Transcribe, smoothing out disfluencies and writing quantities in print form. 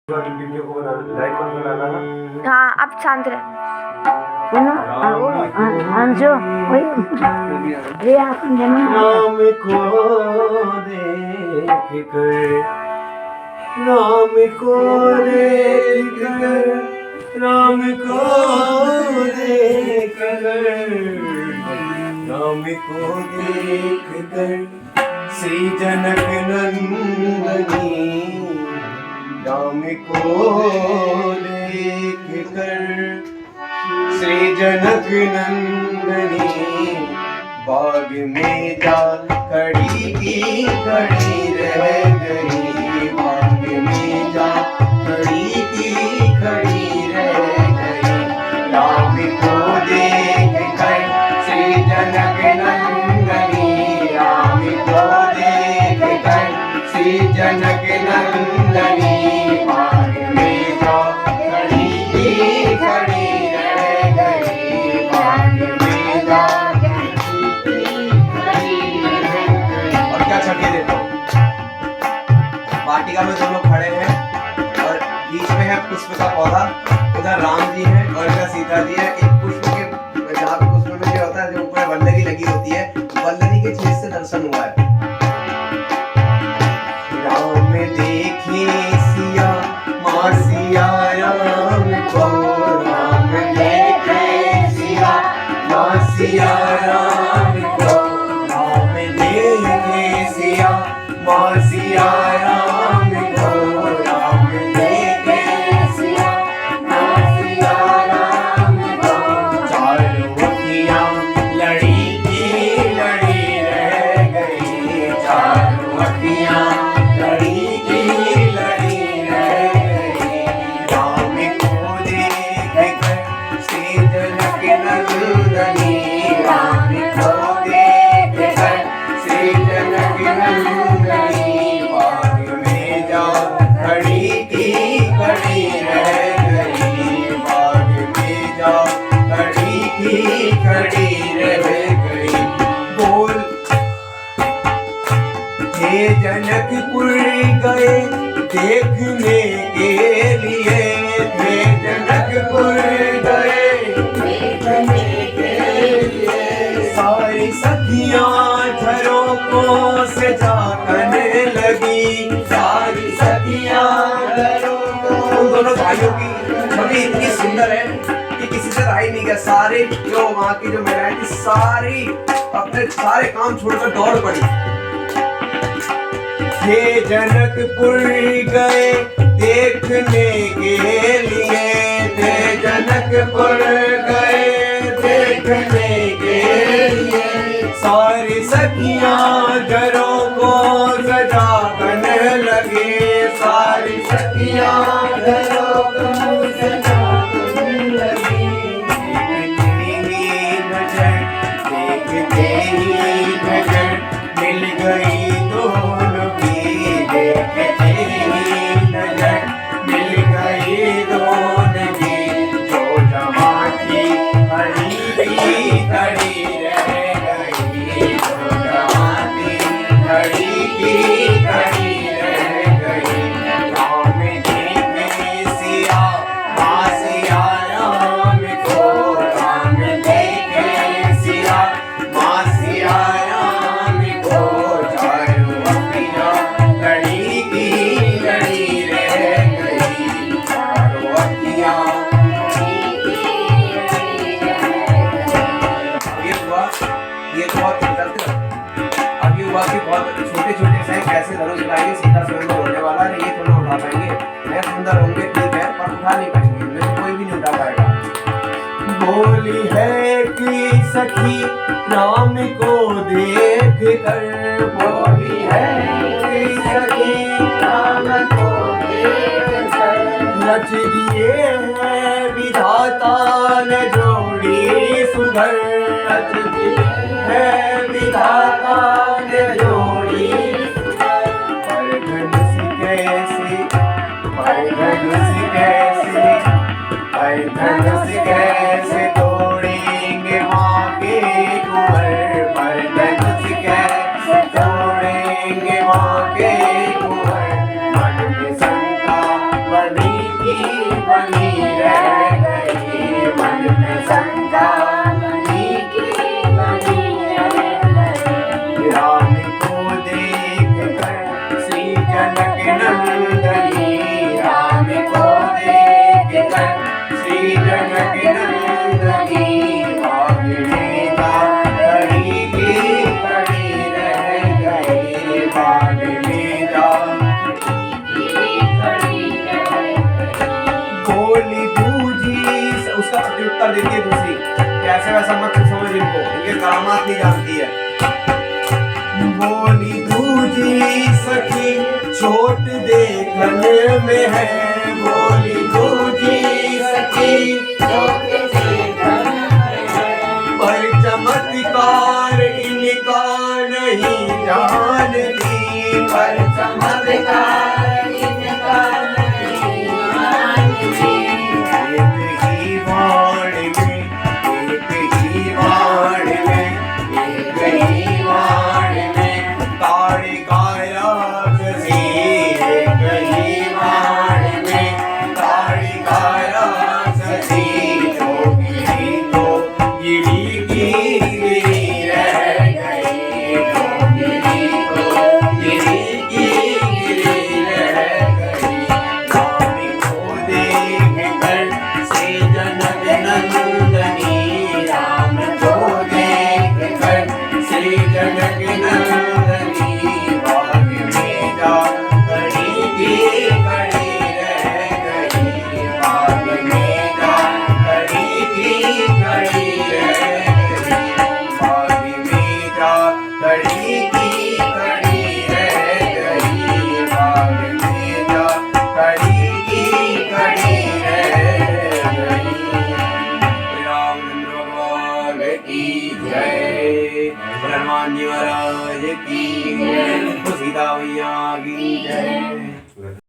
Video को like मत बनाना ना। हाँ आप शांत रहे। अंशु रे आप राम को देख कर, राम को देख कर, राम को देख कर, राम को देख कर श्री जनक नंदनी, राम को देख कर श्री जनक नंदनी, बाग में जा खड़ी की खड़ी रह गई, बाग में जा खड़ी की खड़ी रह गई, राम को देख कर श्री जनक नंदनी, राम को देख कर श्री जनक नंदनी, बाग में जा खड़ी की खड़ी रह गई, बाग में जा वाटिका में दोनों खड़े हैं और बीच में है पुष्प का पौधा, उधर राम जी हैं और इधर सीता जी हैं। एक पुष्प के जहाँ पे पुष्प में जो होता है, जो ऊपर वल्लरी लगी होती है, वल्लरी के छेद से दर्शन हुआ है। राम देखे सिया माँ सिया राम को, राम देखे सिया माँ सिया राम को, राम देखे सिया माँ सिया राम को, राम देखे सिया माँ सिया राम को, चारों अखियाँ लड़ी की लड़ी रह गई, चारों अखियाँ लड़ी की लड़ी रह गई, राम को देख कर श्री जनक नंदनी, राम को देख कर श्री जनक नंदनी, बाग में जा खड़ी की खड़ी रह गई, बाग में जा खड़ी की खड़ी रह गई। बोल हे जनकपुर गए देखने के लिए, हे जनकपुर गए देखने के लिए, सारी सखियां झरोकों से जागने लगी, सारी सखियां झरोकों। उन दोनों भाइयों की छवि इतनी सुंदर है कि किसी से रहा ही नहीं गया। सारे जो वहाँ की जो महिलाएं थी, सारी अपने सारे काम छोड़कर दौड़ पड़ी। हे जनकपुर गए देखने के लिए, हे जनकपुर गए देखने के लिए, सारी सखियां घरों को सजा करने लगे, सारी सखियां घरों को सजा करने लगी। देखते ही नजर मिल गई दोनों की, देखते ही नजर मिल गई दोनों की, जो जमां की खड़ी की खड़ी रह गई, जो जमां की खड़ी की खड़ी रह गई, राम देखे सिया माँ सिया राम को, राम देखे सिया माँ सिया राम को, चारों अखियाँ लड़ी की लड़ी रह गई, चारों अखियाँ ये बहुत गलत है। अब ये हुआ कि बहुत छोटे छोटे से कैसे धनुष उठाएंगे, सीता स्वयं को होने वाला है, ये थोड़ा उठा पाएंगे। मैं सुंदर होंगे ठीक है, पर उठा नहीं पाएंगे, मैं कोई भी नहीं उठा पाएगा। बोली है कि सखी राम को देख कर, बोली है कि सखी राम को देख कर, रच दिए हैं विधाता ने जोड़ी सुधर, रच दिए है विधाता ने जोड़ी सुधर, पर धनुष कैसे, पर धनुष कैसे, पर धनुष कैसे तोड़ेंगे माँ के कुंवर, पर धनुष कैसे तोड़ेंगे माँ के कुंवर, मन में शंका बनी की बनी रह गई, मन में शंका बनी की बनी रह गई। राम को देख कर श्री जनक नंदनी, राम को देख कर श्री जनक नंदनी, भाग में कड़ी की कड़ी रह गई, भाग में बोली दूजी। उसका प्रत्युत्तर देती है दूसरी, कैसे वैसा मत समझ इनको, इनके करामात नहीं जानती है। बोली दूजी सखी छोट देखने में है, बोली दूजी सखी छोट देखने में है, पर चमत्कार इनका नहीं जानती, पर चमत्कार इनका नहीं जानती। एक ही वाण में, एक ही वाण में, एक ही वाण में ताड़ी काया कसी, एक ही वाण में ताड़ी काया कसी, जो गिरी तो गिरी गिरी रह गई, जो गिरी तो गिरी गिरी रह गई। स्वामी को देख कर से जनक नंदनी, राम को देख कर श्री जनक नंदनी, भाग में जा कड़ी की कड़ी रह गई, भाग में जा कड़ी की कड़ी रह गई, भाग में जा कड़ी की कड़ी रह गई, भाग में जा कड़ी की कड़ी रह गई। रामचंद्र भगवान की जय, हनुमान जी महाराज की जय, सीता मैया की जय।